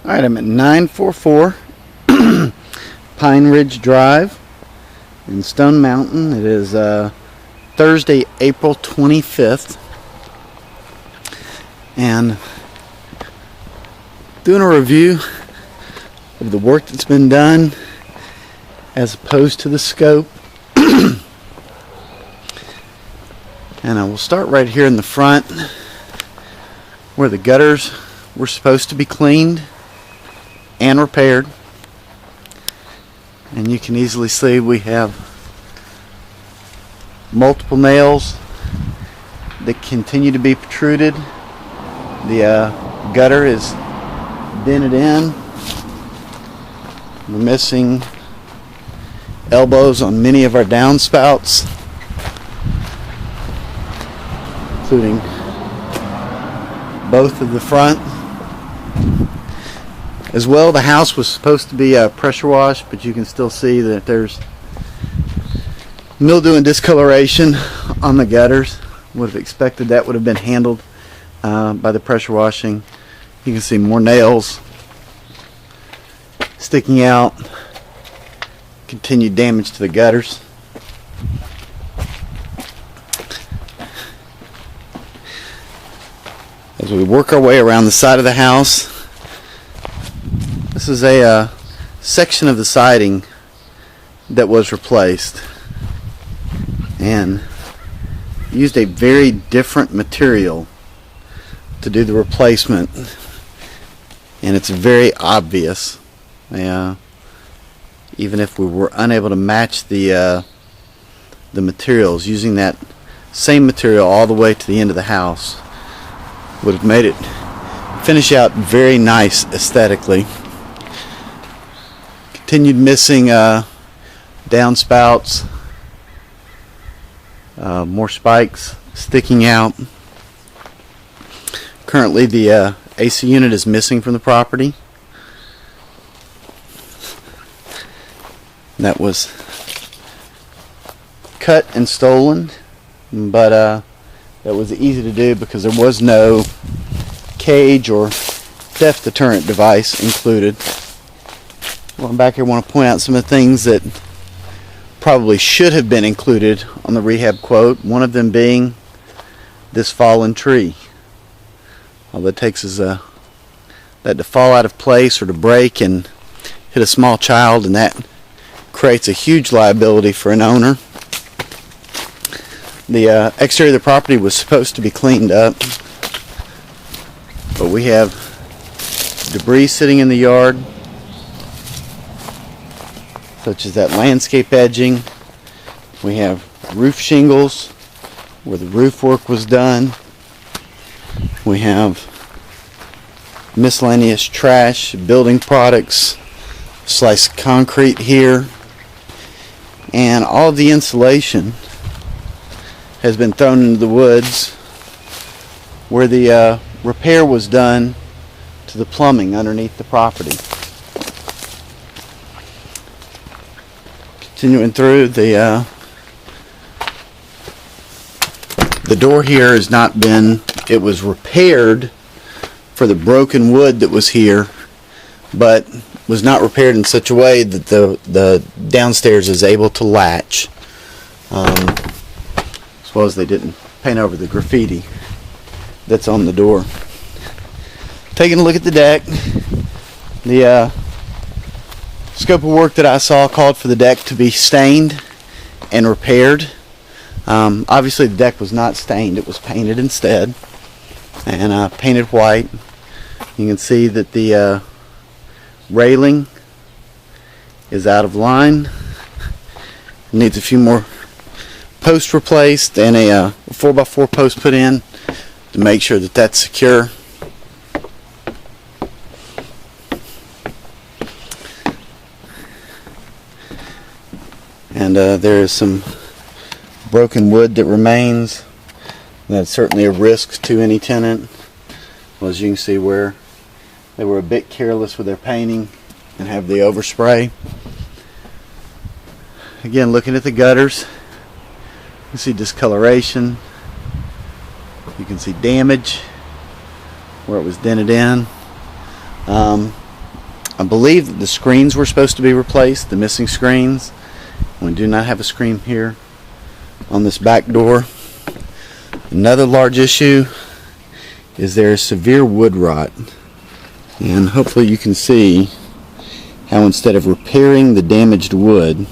Alright, I'm at 944 Pine Ridge Drive in Stone Mountain. It is Thursday, April 25th. And doing a review of the work that's been done as opposed to the scope. And I will start right here in the front where the gutters were supposed to be cleaned and repaired. And you can easily see we have multiple nails that continue to be protruded. The gutter is dented in. We're missing elbows on many of our downspouts, including both of the front. As well, the house was supposed to be pressure washed, but you can still see that there's mildew and discoloration on the gutters. Would have expected that would have been handled by the pressure washing. You can see more nails sticking out, continued damage to the gutters. As we work our way around the side of the house, this is a section of the siding that was replaced and used a very different material to do the replacement, and it's very obvious. Even if we were unable to match the materials, using that same material all the way to the end of the house would have made it finish out very nice aesthetically. Continued missing downspouts, more spikes sticking out. Currently the AC unit is missing from the property. That was cut and stolen, but that was easy to do because there was no cage or theft deterrent device included. Well, I'm back here, I want to point out some of the things that probably should have been included on the rehab quote. One of them being this fallen tree. All that takes is that to fall out of place or to break and hit a small child, and that creates a huge liability for an owner. The exterior of the property was supposed to be cleaned up, but we have debris sitting in the yard, such as that landscape edging. We have roof shingles where the roof work was done. We have miscellaneous trash, building products, sliced concrete here, and all of the insulation has been thrown into the woods where the repair was done to the plumbing underneath the property. Continuing through, the door here has not been, it was repaired for the broken wood that was here, but was not repaired in such a way that the downstairs is able to latch, as well as they didn't paint over the graffiti that's on the door. Taking a look at the deck, the scope of work that I saw called for the deck to be stained and repaired. Obviously the deck was not stained, it was painted instead, and painted white. You can see that the railing is out of line, needs a few more posts replaced and a 4x4 post put in to make sure that that's secure. And there is some broken wood that remains. That's certainly a risk to any tenant. Well, as you can see where they were a bit careless with their painting and have the overspray. Again, looking at the gutters, you see discoloration. You can see damage where it was dented in. I believe that the screens were supposed to be replaced, the missing screens. We do not have a screen here on this back door. Another large issue is there is severe wood rot. And hopefully you can see how instead of repairing the damaged wood,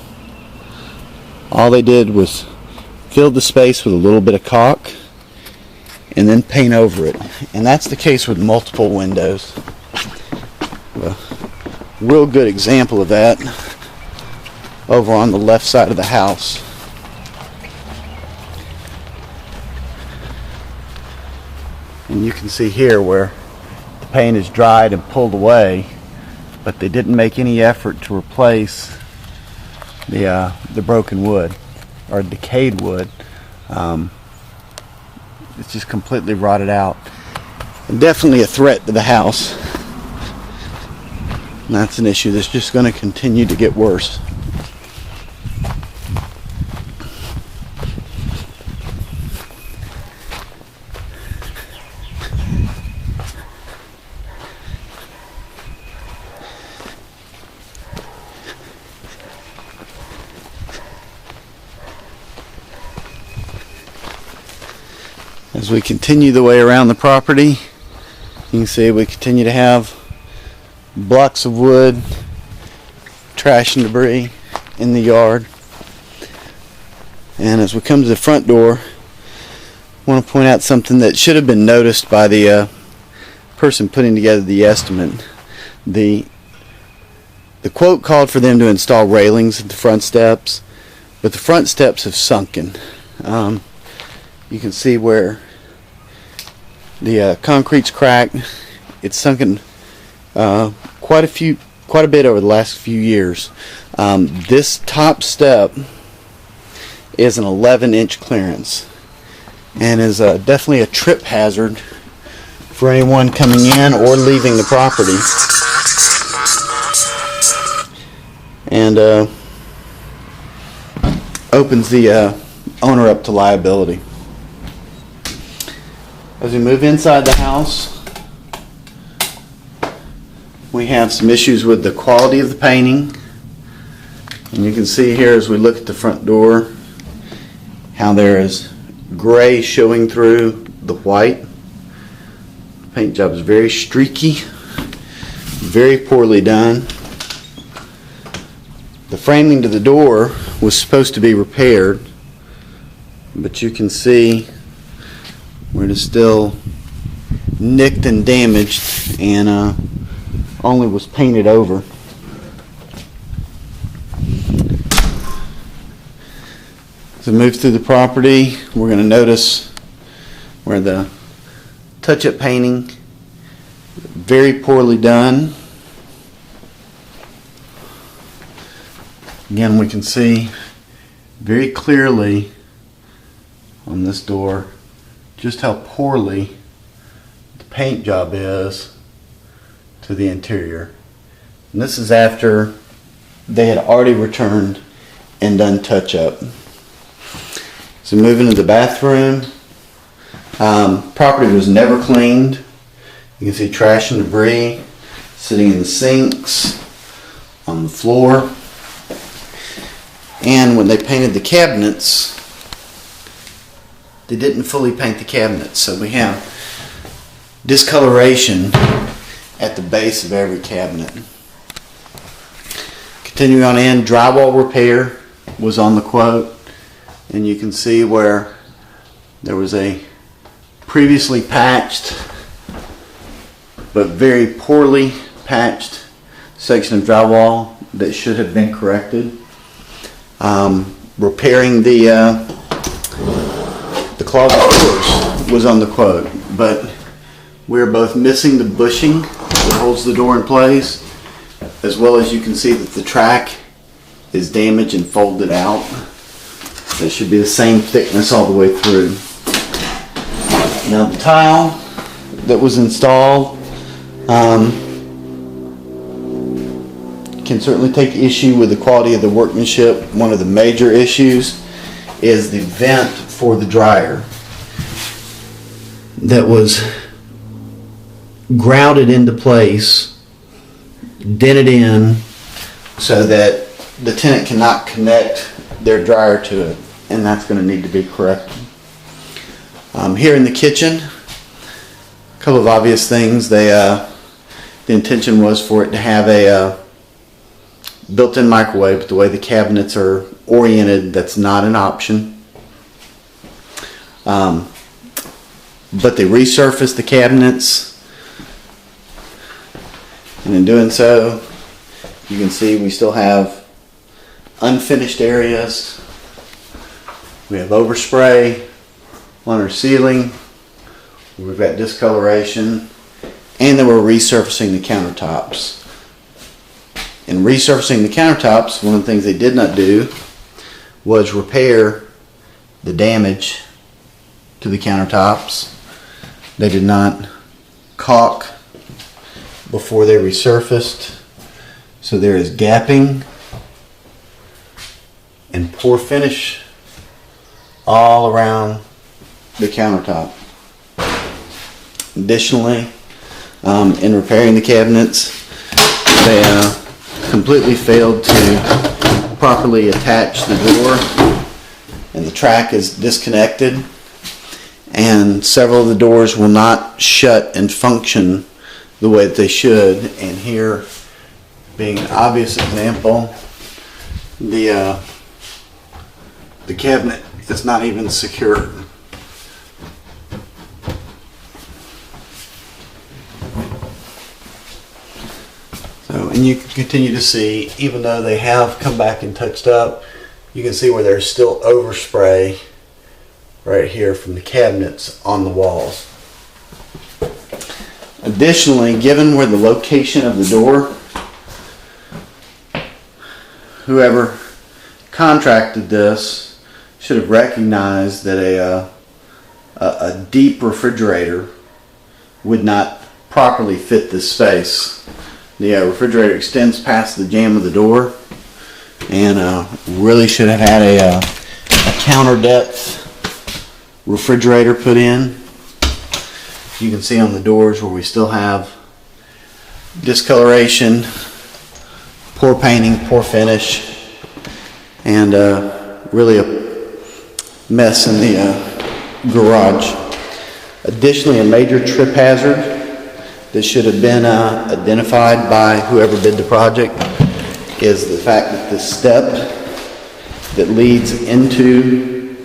all they did was fill the space with a little bit of caulk and then paint over it. And that's the case with multiple windows. A real good example of that over on the left side of the house. And you can see here where the paint is dried and pulled away, but they didn't make any effort to replace the broken wood or decayed wood. It's just completely rotted out. And definitely a threat to the house. And that's an issue that's just going to continue to get worse. As we continue the way around the property, you can see we continue to have blocks of wood, trash and debris in the yard. And as we come to the front door, I want to point out something that should have been noticed by the person putting together the estimate. The quote called for them to install railings at the front steps, but the front steps have sunken. You can see where the concrete's cracked. It's sunken quite a bit over the last few years. This top step is an 11-inch clearance and is definitely a trip hazard for anyone coming in or leaving the property. And opens the owner up to liability. As we move inside the house, we have some issues with the quality of the painting. And you can see here as we look at the front door how there is gray showing through the white. The paint job is very streaky, very poorly done. The framing to the door was supposed to be repaired, but you can see where it is still nicked and damaged and only was painted over. As we move through the property, we're going to notice where the touch-up painting, very poorly done. Again, we can see very clearly on this door just how poorly the paint job is to the interior. And this is after they had already returned and done touch-up. So moving to the bathroom, property was never cleaned. You can see trash and debris sitting in the sinks, on the floor. And when they painted the cabinets, they didn't fully paint the cabinets. So we have discoloration at the base of every cabinet. Continuing on in, drywall repair was on the quote. And you can see where there was a previously patched but very poorly patched section of drywall that should have been corrected. Repairing the closet doors was on the quote, but we're both missing the bushing that holds the door in place, as well as you can see that the track is damaged and folded out. That should be the same thickness all the way through. Now the tile that was installed can certainly take issue with the quality of the workmanship. One of the major issues is the vent for the dryer that was grouted into place dented in so that the tenant cannot connect their dryer to it, and that's going to need to be corrected. Here in the kitchen, a couple of obvious things. The intention was for it to have a built-in microwave, but the way the cabinets are oriented, that's not an option. But they resurfaced the cabinets, and in doing so, you can see we still have unfinished areas. We have overspray on our ceiling. We've got discoloration, and then we're resurfacing the countertops. In resurfacing the countertops, one of the things they did not do was repair the damage to the countertops. They did not caulk before they resurfaced, so there is gapping and poor finish all around the countertop. Additionally, in repairing the cabinets, they completely failed to properly attach the door, and the track is disconnected, and several of the doors will not shut and function the way that they should. And here, being an obvious example, the cabinet is not even secured. So, and you can continue to see, even though they have come back and touched up, you can see where there's still overspray right here from the cabinets on the walls. Additionally, given where the location of the door, whoever contracted this should have recognized that a deep refrigerator would not properly fit this space. The refrigerator extends past the jamb of the door, and really should have had a counter depth refrigerator put in. You can see on the doors where we still have discoloration, poor painting, poor finish, and really a mess in the garage. Additionally, a major trip hazard that should have been identified by whoever did the project is the fact that the step that leads into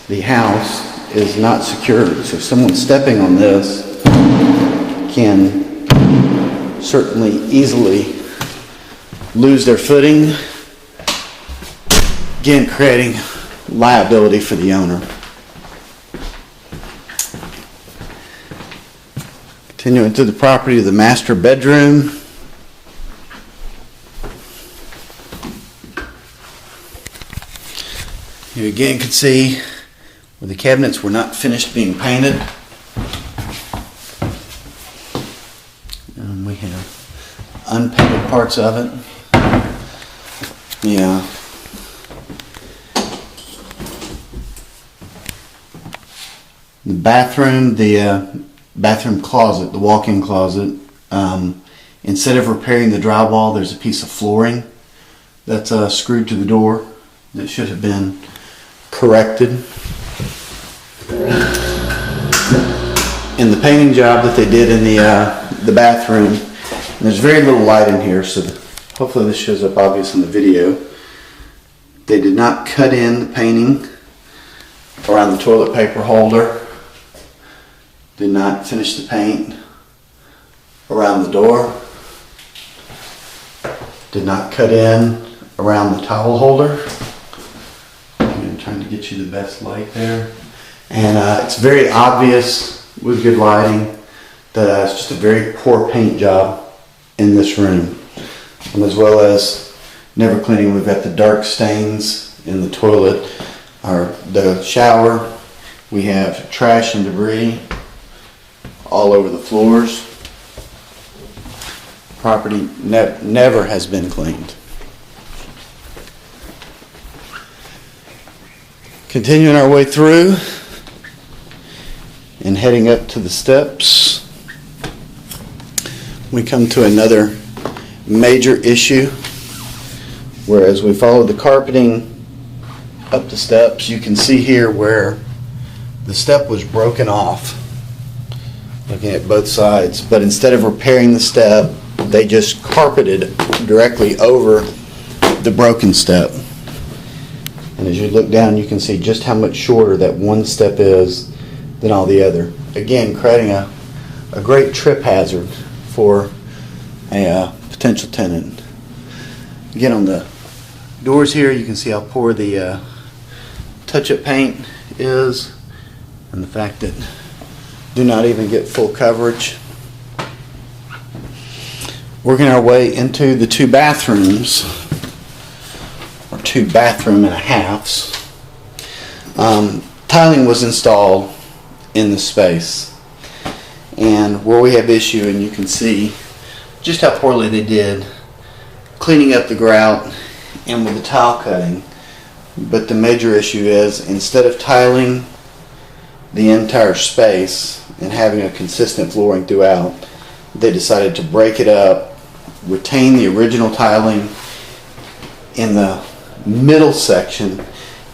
the house is not secured. So someone stepping on this can certainly easily lose their footing, again creating liability for the owner. Continuing to the property of the master bedroom. You again can see where the cabinets were not finished being painted. And we have unpainted parts of it. Yeah. The bathroom, bathroom closet, the walk-in closet, instead of repairing the drywall, there's a piece of flooring that's screwed to the door that should have been corrected. In the painting job that they did in the bathroom, and there's very little light in here, so hopefully this shows up obvious in the video. They did not cut in the painting around the toilet paper holder. Did not finish the paint around the door. Did not cut in around the towel holder. I'm trying to get you the best light there. And it's very obvious with good lighting that it's just a very poor paint job in this room. And as well as never cleaning, we've got the dark stains in the toilet, or the shower. We have trash and debris all over the floors. Property never has been cleaned. Continuing our way through and heading up to the steps, we come to another major issue. Whereas we followed the carpeting up the steps, you can see here where the step was broken off, looking at both sides. But instead of repairing the step, they just carpeted directly over the broken step. And as you look down, you can see just how much shorter that one step is than all the other. Again, creating a great trip hazard for a potential tenant. Again, on the doors here, you can see how poor the touch-up paint is, and the fact that do not even get full coverage. Working our way into the two bathrooms, or two bathroom and a halves. Tiling was installed in the space, and where we have issue, and you can see just how poorly they did cleaning up the grout and with the tile cutting. But the major issue is, instead of tiling the entire space and having a consistent flooring throughout, they decided to break it up, retain the original tiling in the middle section,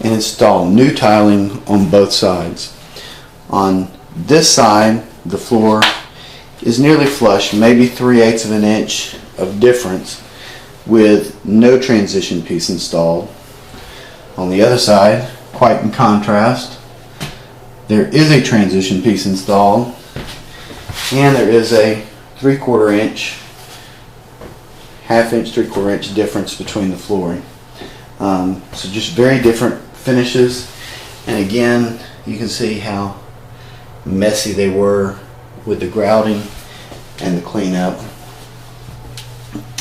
and install new tiling on both sides. On this side, the floor is nearly flush, maybe 3/8 of an inch of difference, with no transition piece installed. On the other side, quite in contrast, there is a transition piece installed, and there is a 3/4 inch, half-inch, 3/4 inch difference between the flooring. So just very different finishes, and again, you can see how messy they were with the grouting and the cleanup.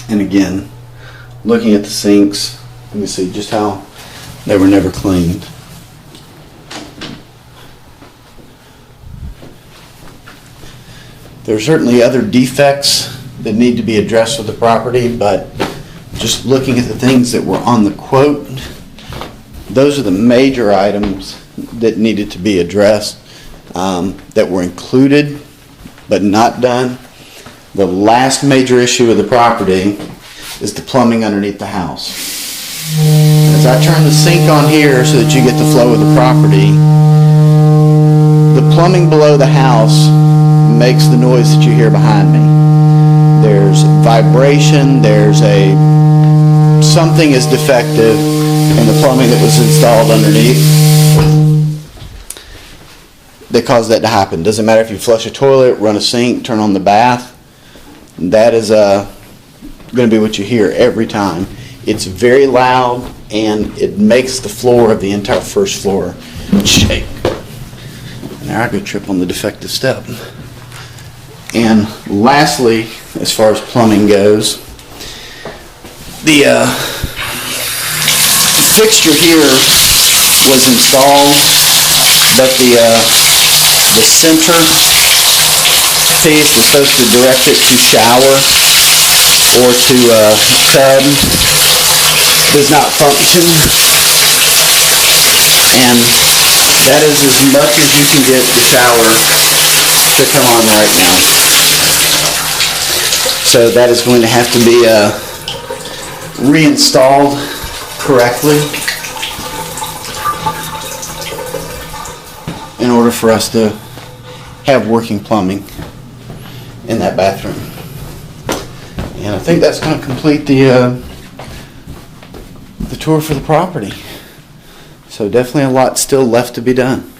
And again, looking at the sinks, you can see just how they were never cleaned. There are certainly other defects that need to be addressed with the property, but just looking at the things that were on the quote, those are the major items that needed to be addressed, that were included but not done. The last major issue of the property is the plumbing underneath the house. As I turn the sink on here so that you get the flow of the property, the plumbing below the house makes the noise that you hear behind me. There's vibration, something is defective in the plumbing that was installed underneath that caused that to happen. Doesn't matter if you flush a toilet, run a sink, turn on the bath, that is going to be what you hear every time. It's very loud, and it makes the floor of the entire first floor shake. Now I go trip on the defective step. And lastly, as far as plumbing goes, the fixture here was installed, but the center piece is supposed to direct it to shower or to tub, does not function, and that is as much as you can get the shower to come on right now. So that is going to have to be reinstalled correctly in order for us to have working plumbing in that bathroom. And I think that's going to complete the tour for the property. So definitely a lot still left to be done.